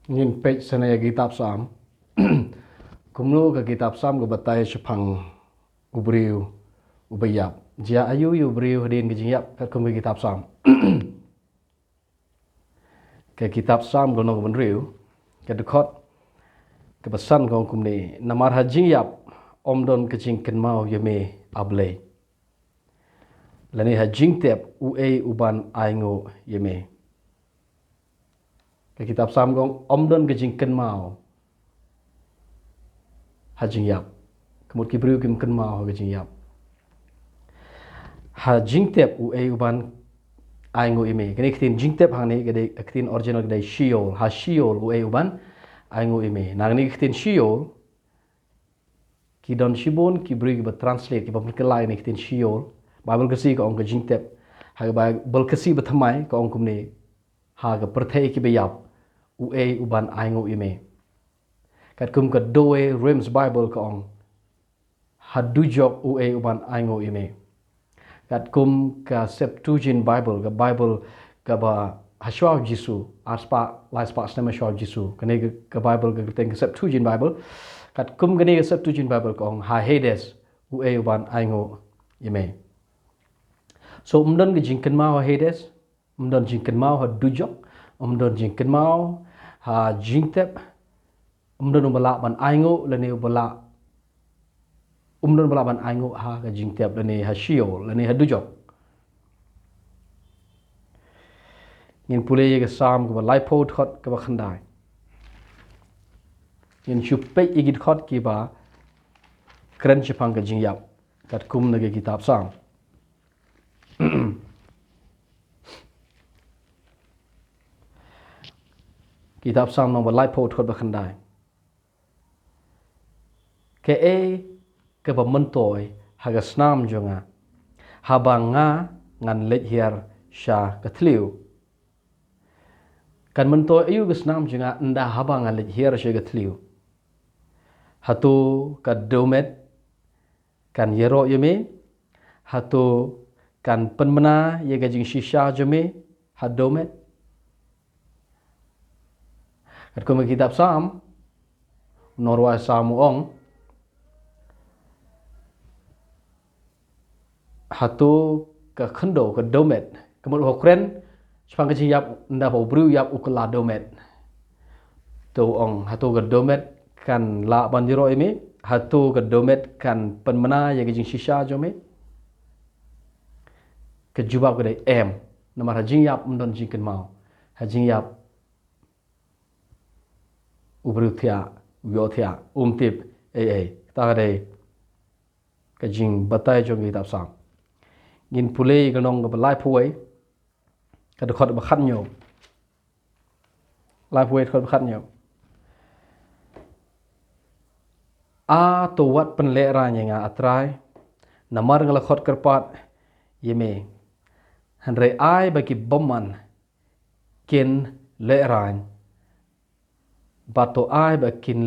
Ngin page sana ya kitab Sam. Kumno ka kitab Sam ko batay sepang ubriu ubayap. Jia ayu yu ubriu hadin ke jingyap ka kum kitab Sam. Ke kitab Sam ko no benriu ke dekot ke pesan ko kum ni namar ha jingyap omdon ke jingken mau yeme able. Lani ha jingtep uban aingo yeme. Ke kitab Sam ko omdon ke jingken mau ha jingyap. Kemut kibriu kim ken mau ha jingyap. Ha jingtep uban aingo ime. Kini kitin jingtep hang ni gede kitin original gede Sheol. Ha Sheol uban aingo ime. Nang ni kitin Sheol kidon shibon kibri ba translate kiba kelai ni kitin Sheol. Bible kasi ka ong ka jingtep. Ha Bible kasi bathamai ka ong kumni ha ka perthai ki bayap uban aingo ime. Kat kum ka doe Rims Bible ka ong ha dujok uban aingo ime. Kat kum ka Septuagint Bible ka ba hasyaw Jisu arspa laispa snema hasyaw Jisu kani ka Bible ka teng Septuagint Bible kat kum kani ka Septuagint Bible ka ong ha Hades uban aingo ime. So umdon ke jingken mau ha Hades, umdon jingken mau ha dujok, umdon jingken mau ha jingtep, umdon bala ban aingo lani bala umdon bala ban aingo ha ka jingtep lani ha Sheol lani ha dujok. Ngin pule ye ke Sam ke ba laipot khot ke ba khandai. Ngin chupet igit khot ki ba keren chepang ke jingyap kat kum na ke kitab Sam. Kitab Sam nong ba laipot khot ba khandai. Ke ke ba mentoy ha ga snam jonga ha ba nga ngan lech hiar sha ka thliu. Kan mentoy ayu ga snam jonga nda ha ba ngan lech hiar sha ka thliu. Hatu ka domet kan yero yeme hatu kan penmena ye ga jing shisha jeme ha domet. Kat kum kitab Sam norwa Sam ong hatu ka khendo ka domet kemut hokren sepang ke yap nda ba bru yap ukla domet. Tu ong hatu ka domet kan la bandiro ini hatu ke domet kan penmena ye jing shisha jome ke jubab ke em namar hajing yap mdon jingken mau hajing yap ubru thia yo thia tip ta de ke jing batai jong kitab Sam ngin pulei ganong ke lai puai ke de khot ba khat nyo lai puai khot ba khat nyo a to wat pen le ra nga atrai namar ngala khot kerpat yeme hanre ai bagi boman kin le ran bato ai bakin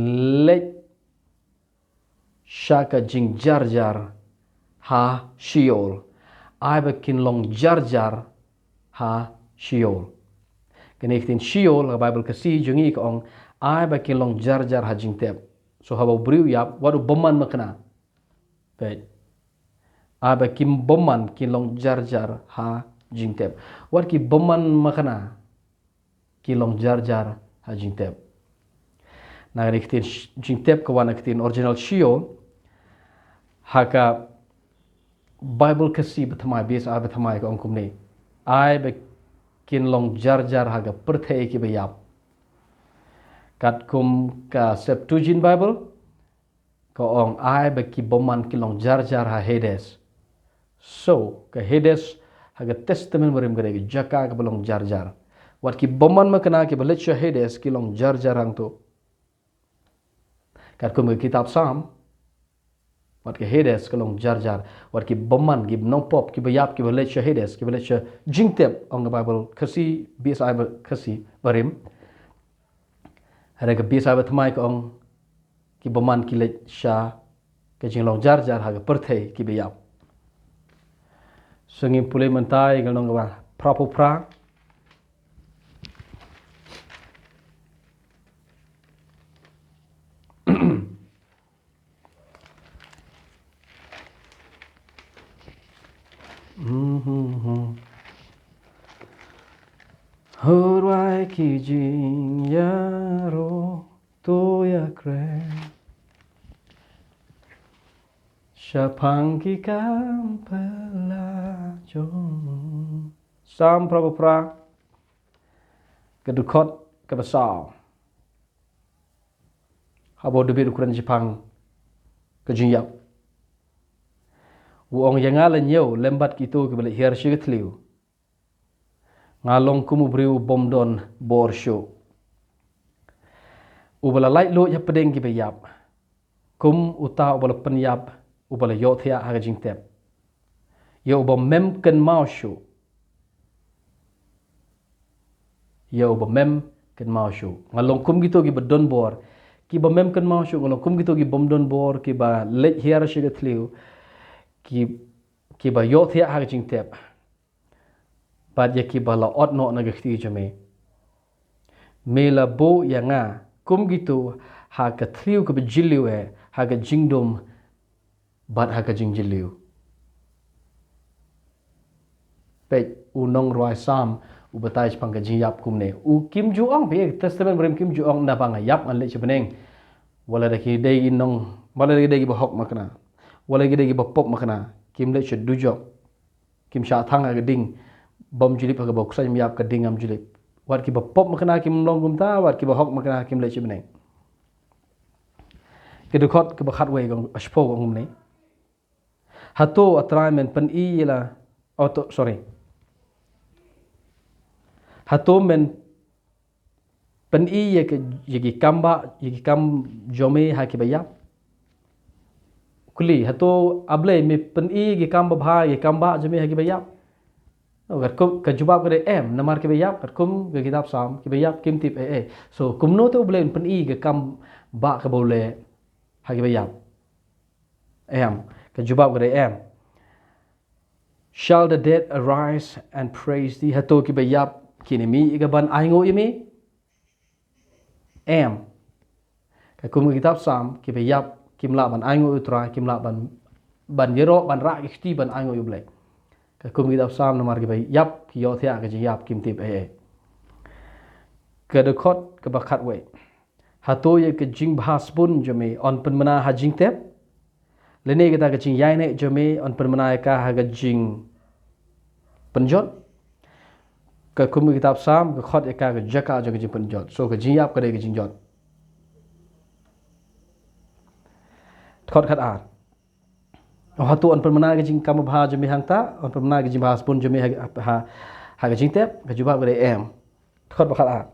le shaka jing jarjar ha Sheol ai bakin long jarjar ha Sheol kini kitin Sheol ka Bible kasi jungi ka ong ai bakin long jarjar ha jingtep. So haba briu yap wadu boman makna. Baik. Aba kim boman kilong jarjar ha jingtep. Wad ki boman makna kilong jarjar ha jingtep. Nah ni kitin jingtep kawana kitin original Sheol haka Bible kasi bathamai biasa bathamai ka ongkum ni. Ai ba kinlong jarjar haga perthai ki bayap. Kat kum ka Septuagint Bible ka ong ai ba ki boman kilong jarjar ha Hades. So ka Hades haga testament marim gade jaka ka belong jarjar. Wat ki boman makna ki balet Hades kilong jarjar hang tu. Kat kum ka kitab Sam wat ki Hades kilong jarjar. Wat ki boman ki nopop ki bayap ki balet Hades ki balet jingtep ong Bible kasi biasa kasi marim. Ada ke biasa batmai ka ong ki boman ki let sha ke jinglong jarjar haga perthai ki bayap. Sungi pulai mentai galong ba prapo pra Horai ki jing ya ro to ya kre Shapang ki kam pelajong Sam Prabhupada kedukot kebesar habo debit ukuran Jepang kejingyap Uong yang ngalan yo lembat gitu ke balik hiar sygetliu ngalong kumu briu bomdon borsho ubala light lo ya pedeng ki bayap kum uta ubala penyap ubala yo thia ha jingtep yo ubam mem ken maushu yo ubam mem ken maushu ngalong kum gitu ki bedon bor ki ba mem ken maushu ngalong kum gitu ki bomdon bor ki ba let hiar sygetliu ki ba yo thia ha jingtep Bad ya ki bala ot no na gakti jame. Mela bo ya nga kum gitu ha ka thliu ka bejiliu ha ka jingdom bad ha ka jingjiliu. Pej unong roi sam u batai pang ka jingyap kum ne. U Kim Juong pe testament brem Kim Juong na banga yap an le chebeneng. Wala da ki dei inong wala da dei ba hok makna. Wala da dei ba pop makna. Kim le che dujok. Kim sha thang ga ding bom jilip aga bok sai miap ka dingam jilip wat ki ba pop makna kim long gum ta wat ki ba hok makna kim le chibneng ke dukot ke ba khat we gong ashpo gong ne hato atraimen pen I la auto sorry hato men pen I ye ke yegi kamba yegi kam jome ha ki ba yap kuli hato able me pen I ge kamba bha ye kamba jome ha ki ba yap Kat kum ke jawab ke em namar ke bayap kat kum ke kitab sam ke bayap kim tip so kum no tu boleh pen I ke kam ba ke boleh ha ke bayap em ke jawab ke em shall the dead arise and praise thee hato ke bayap kini mi ke ban aingo imi em ke kum ke kitab sam ke bayap kim la ban aingo utra kim la ban yero ban ra ke ban aingo yu boleh kum kitab sam namar ki bai yap ki yo thia ka ji yap kim tip ke de khot ke bakhat we hato ye ke jing bhas bun jome on penmana ha jing tep lene kita ke jing yai ne jome on penmana ka ha ga jing penjot ke kum kitab sam ke khot ka ke jaka jo ke jing penjot so ke jing yap ke de ke jing jot khot khat ar hatu on permana ke jing kam bha jami hangta on permana ke jing bahas pun jami ha ke jing tep ke jubab ke em khot bakal a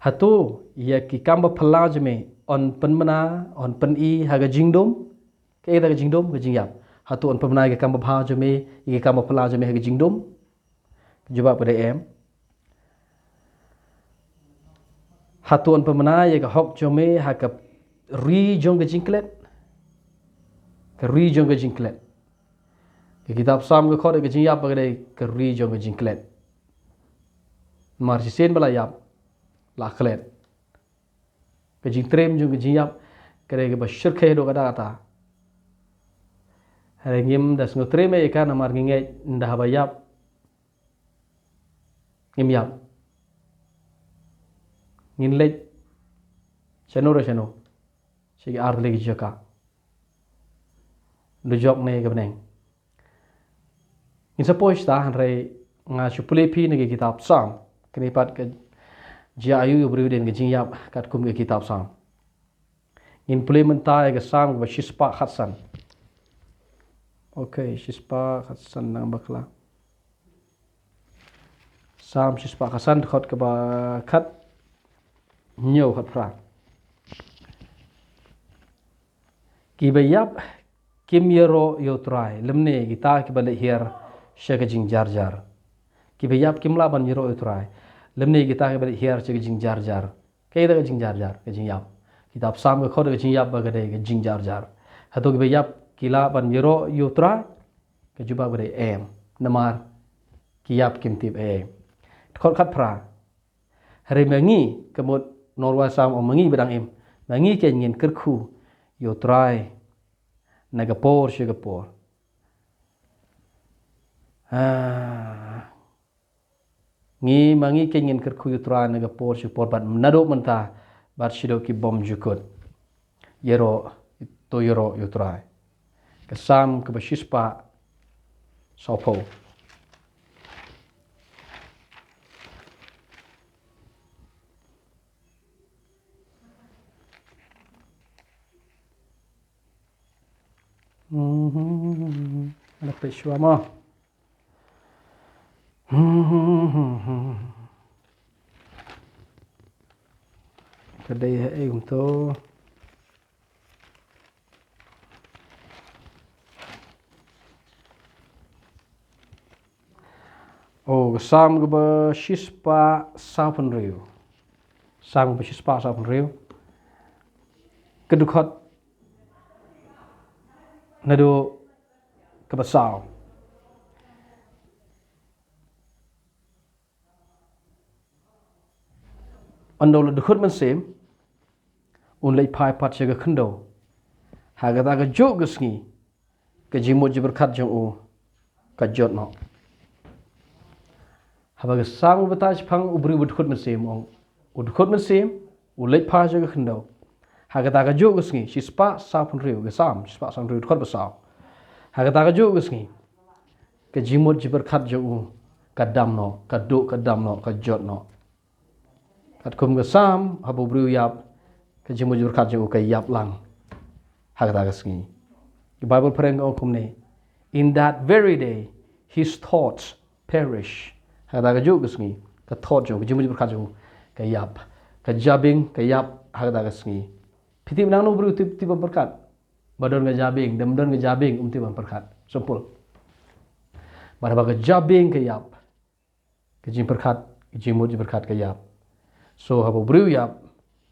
hatu ya ki kam phala jami on permana on pen I ha ke jing dom ke da ke jing dom ke jing yap hatu on permana ke kam bha jami ki kam phala jami ha ke jing dom ke jubab ke em hatu on permana ya ke hok jami ha ke ri jong ke jingklet ke ri jong ke jingklet ke kitab sam ke khot ke jing yap ke ri jong ke jingklet mar sen bala yap la klet ke jing trem jong ke jing yap ke ba shir khe do kada ta hare ngim das ngo trem e kan mar nge nda ba yap ngim yap ngin lej chano sigi ar legi jaka dujok ne gabneng in suppose ta han re nga chupule pi ne kitab sam kenipat ke jia ayu bruden ke jingyap kat kum ke kitab sam implementa ke sam ke shispa khatsan okay shispa khatsan nang bakla sam shispa khatsan khot ke ba khat nyo khat fra ki bayap kim yero yotrai lemne kita ki balik hier shaka jing jar jar ki bayap kim laban yero yotrai lemne kita ki balik hier shaka jing jar jar ke da jing jar jar ke jing yap kitab sam ke khod ke jing yap ba ke jing jar jar hato ki bayap kila ban yero yotrai ke juba gade em namar ki yap kim tip khod khat pra hari mangi kemut norwa sam o mangi bedang em mangi ke ngin kerkhu yotrai Nagapor Singapore. อ่า ngi mangi kengin kerkuyu tra naga por support bat nado menta bat shido ki bom jukut yero to yero yutrai kesam ke bashispa sopo ada pesua mo kedai untuk sam ke bashispa sapen riu sam ke bashispa sapen riu kedukot nado kebasau andol dukut mensem unlai pai pat jaga kendo haga daga jog gesngi ke jimut berkat jong u kajot no habaga sang betaj pang ubri dukut mensem ong dukut mensem ulai pai jaga kendo haga daga jog gesngi sispa sapun riu gesam sispa sapun riu dukut basau haga daga jog gesngi ke jimut berkat jong u kadam no kaduk kadam no kajot no kat kum gesam habu briu yap ke jimu berkat jong ke yap lang hagata gasngi the bible pereng ong kum ne in that very day his thoughts perish hagata ga jog gasngi ka thought jong jimu berkat jong ke yap ka jabing ke yap hagata gasngi piti nang no briu tip berkat badon ga jabing demdon ga jabing tip berkat sempul bar ga jabing ke yap ke jim berkat jimu berkat ke yap so habu briu yap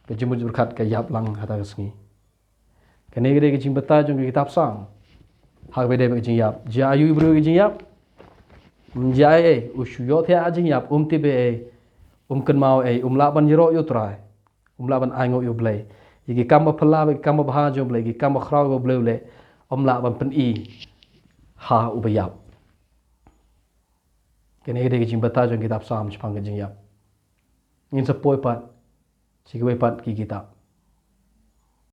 ke jimu berkat ke yap lang hata gasngi kene gede ke jing beta jong kitab sang hak bede ke jing yap ja ayu briu ke jing yap mjai usyo thia jing yap tibe ken mau la ban jiro yo trai la ban aingo yo blai yigi kamba phala be kamba bha jo blai gi kamba khrau go blai le la ban pen i ha ubayap kene gede ke jing beta jong kitab sam chpang ke jing yap ngin sapoi pat sikwe pat ki kitab